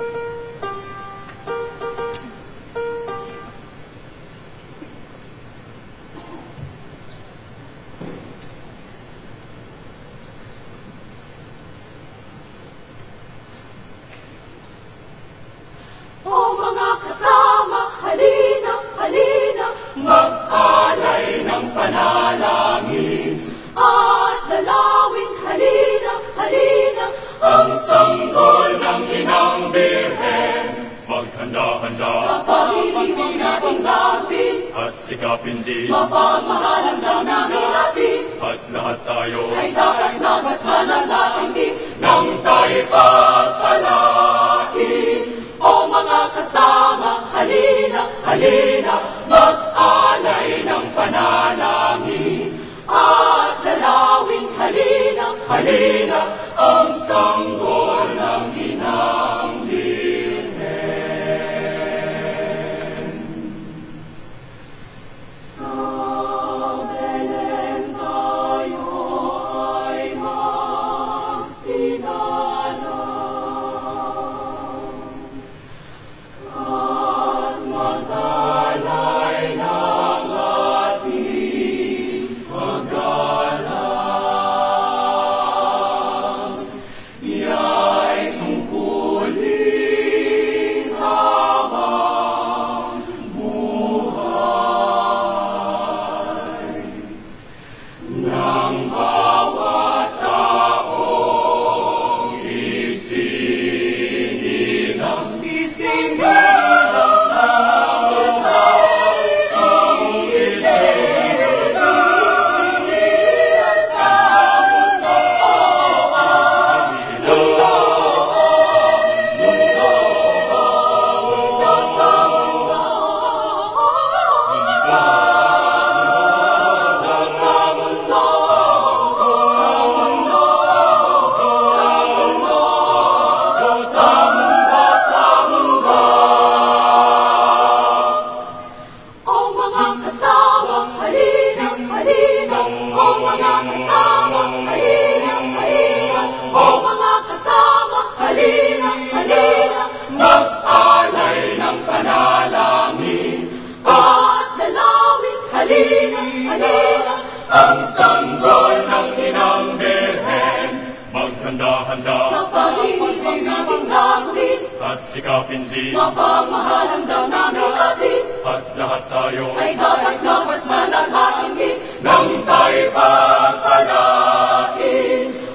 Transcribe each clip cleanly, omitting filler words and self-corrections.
O mga kasama, halina, halina, mag-alay ng panalangin at dalawin, halina, halina, ang sanggol ng Inang Birhen. Maghanda-handa sa pag-ibig nating gawin at sikapin din, mapagmahal ang damdamin natin, at lahat tayo ay dapat magpasalamatan din nang tayo'y pagpalain. O mga kasama, halina, halina, mag-alay ng panalangin at dalawin, halina, halina, ang sanggol ng Inang Birhen. Sa Belen tayo ay magsidala at mag-alay ng ating paggalang. Iya'y tungkulin habang buhay ng bawat taong isininang mag-alay ng panalangin at dalawin, halina, halina, ang sanggol ng Inang Birhen. maghanda-handa Sa pag-ibig nating gagawin at sikapin din, mapagmahal ang damdamin natin, at lahat tayo ay dapat magpasalamatan din nang tayo'y pagpalain.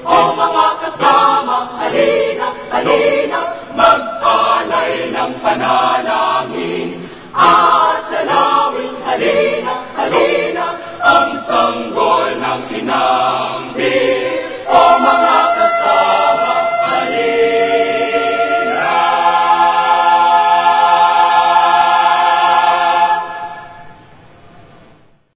O mga kasama, halina, halina, Mag-alay ng panalangin at dalawin, halina, halina, ang sanggol ng Inang